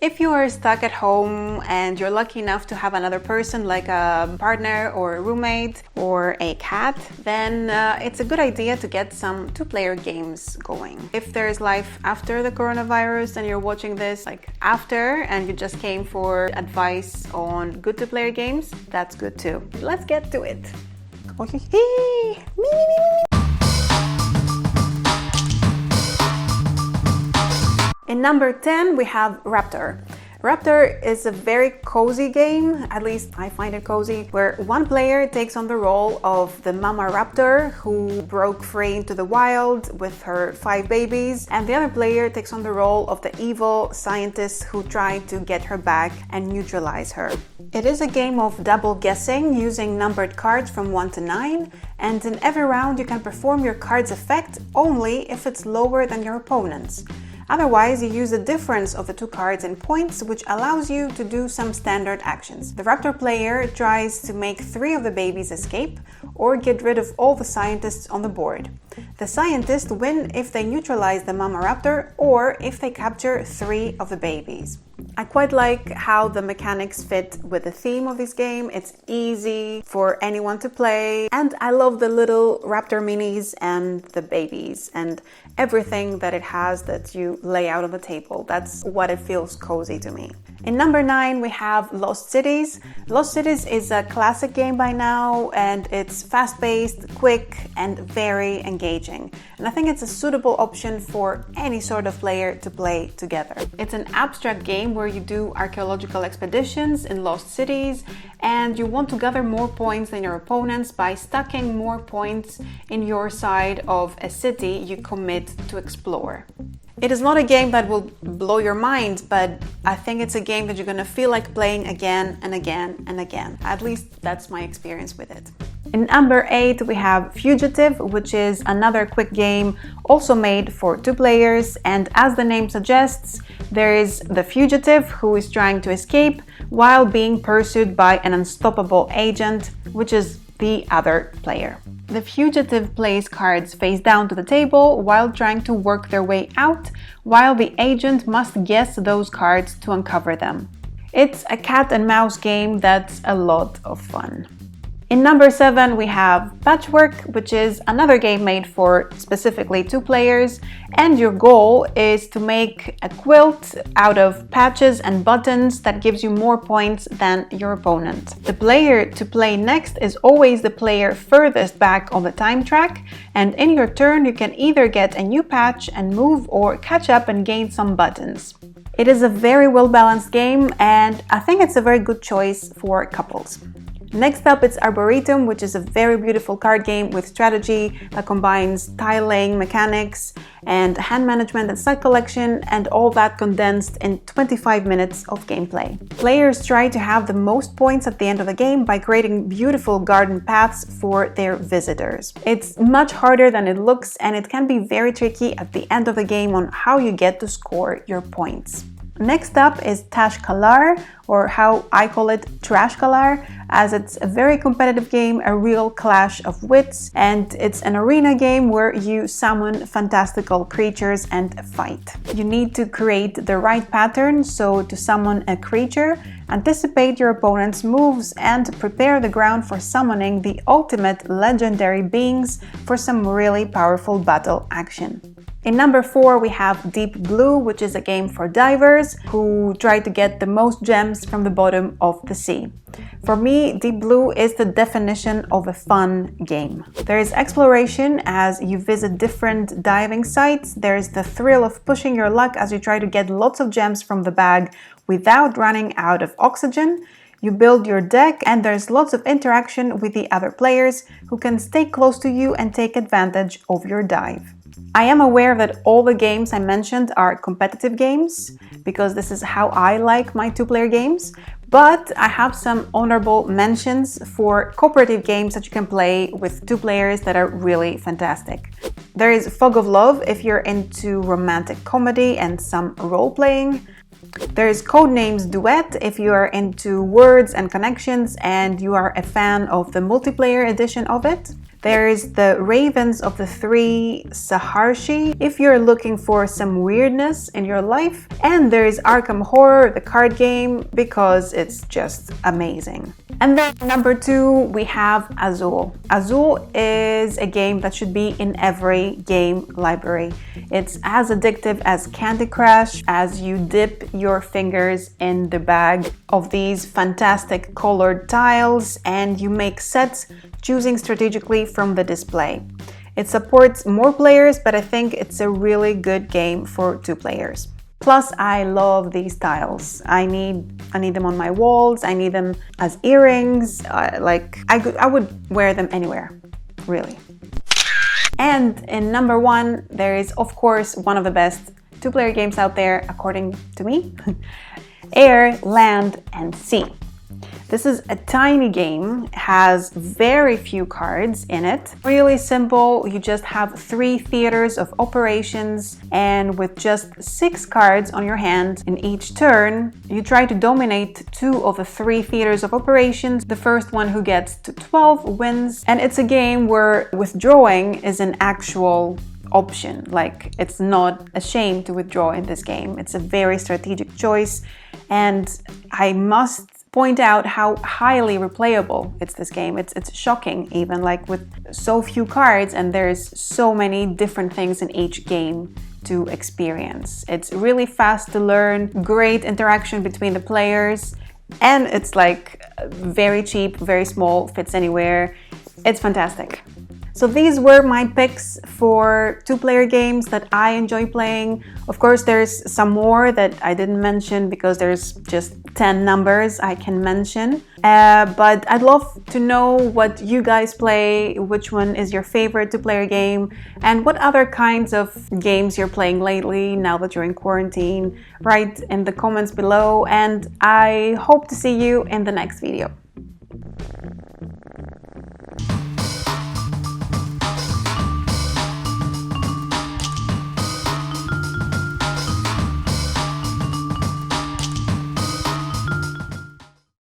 If you are stuck at home and you're lucky enough to have another person like a partner or a roommate or a cat, then it's a good idea to get some two-player games going. If there's life after the coronavirus and you're watching this like after and you just came for advice on good two-player games, that's good too. Let's get to it. In number 10, we have Raptor. Raptor is a very cozy game, at least I find it cozy, where one player takes on the role of the mama raptor who broke free into the wild with her 5 babies, and the other player takes on the role of the evil scientist who tried to get her back and neutralize her. It is a game of double guessing using numbered cards from 1 to 9, and in every round you can perform your card's effect only if it's lower than your opponent's. Otherwise, you use the difference of the 2 cards in points, which allows you to do some standard actions. The Raptor player tries to make 3 of the babies escape or get rid of all the scientists on the board. The scientists win if they neutralize the mama raptor or if they capture 3 of the babies. I quite like how the mechanics fit with the theme of this game. It's easy for anyone to play, and I love the little raptor minis and the babies and everything that it has that you lay out on the table. That's what it feels cozy to me. In number 9, we have Lost Cities. Lost Cities is a classic game by now, and it's fast-paced, quick, and very engaging. And I think it's a suitable option for any sort of player to play together. It's an abstract game where you do archaeological expeditions in lost cities, and you want to gather more points than your opponents by stacking more points in your side of a city you commit to explore. It is not a game that will blow your mind, but I think it's a game that you're going to feel like playing again and again and again. At least that's my experience with it. In number 8, we have Fugitive, which is another quick game also made for 2 players. And as the name suggests, there is the fugitive who is trying to escape while being pursued by an unstoppable agent, which is the other player. The fugitive plays cards face down to the table while trying to work their way out, while the agent must guess those cards to uncover them. It's a cat and mouse game that's a lot of fun. In number 7, we have Patchwork, which is another game made for specifically 2 players, and your goal is to make a quilt out of patches and buttons that gives you more points than your opponent. The player to play next is always the player furthest back on the time track, and in your turn you can either get a new patch and move or catch up and gain some buttons. It is a very well-balanced game, and I think it's a very good choice for couples. Next up, it's Arboretum, which is a very beautiful card game with strategy that combines tiling, mechanics, and hand management and site collection, and all that condensed in 25 minutes of gameplay. Players try to have the most points at the end of the game by creating beautiful garden paths for their visitors. It's much harder than it looks, and it can be very tricky at the end of the game on how you get to score your points. Next up is Tash-Kalar, or how I call it, Trash-Kalar, as it's a very competitive game, a real clash of wits, and it's an arena game where you summon fantastical creatures and fight. You need to create the right pattern, so to summon a creature, anticipate your opponent's moves, and prepare the ground for summoning the ultimate legendary beings for some really powerful battle action. In number 4, we have Deep Blue, which is a game for divers who try to get the most gems from the bottom of the sea. For me, Deep Blue is the definition of a fun game. There is exploration as you visit different diving sites. There's the thrill of pushing your luck as you try to get lots of gems from the bag without running out of oxygen. You build your deck, and there's lots of interaction with the other players who can stay close to you and take advantage of your dive. I am aware that all the games I mentioned are competitive games, because this is how I like my 2-player games, but I have some honorable mentions for cooperative games that you can play with 2 players that are really fantastic. There is Fog of Love if you're into romantic comedy and some role-playing. There is Codenames Duet if you are into words and connections and you are a fan of the multiplayer edition of it. There's the Ravens of the Thri, Sahashri, if you're looking for some weirdness in your life. And there's Arkam Horror, the card game, because it's just amazing. And then number 2, we have Azul. Azul is a game that should be in every game library. It's as addictive as Candy Crush, as you dip your fingers in the bag of these fantastic colored tiles and you make sets, choosing strategically from the display. It supports more players, but I think it's a really good game for 2 players. Plus, I love these tiles. I need them on my walls. I need them as earrings. I would wear them anywhere, really. And in number 1, there is, of course, one of the best 2-player games out there, according to me. Air, Land, and Sea. This is a tiny game, has very few cards in it. Really simple, you just have 3 theaters of operations, and with just 6 cards on your hand in each turn, you try to dominate 2 of the 3 theaters of operations. The first one who gets to 12 wins, and it's a game where withdrawing is an actual option. Like, it's not a shame to withdraw in this game. It's a very strategic choice, and I must point out how highly replayable it's this game. It's shocking, even, like, with so few cards and there's so many different things in each game to experience. It's really fast to learn, great interaction between the players, and it's like very cheap, very small, fits anywhere. It's fantastic. So these were my picks for 2-player games that I enjoy playing. Of course, there's some more that I didn't mention because there's just 10 numbers I can mention. But I'd love to know what you guys play, which one is your favorite 2-player game, and what other kinds of games you're playing lately now that you're in quarantine. Write in the comments below, and I hope to see you in the next video.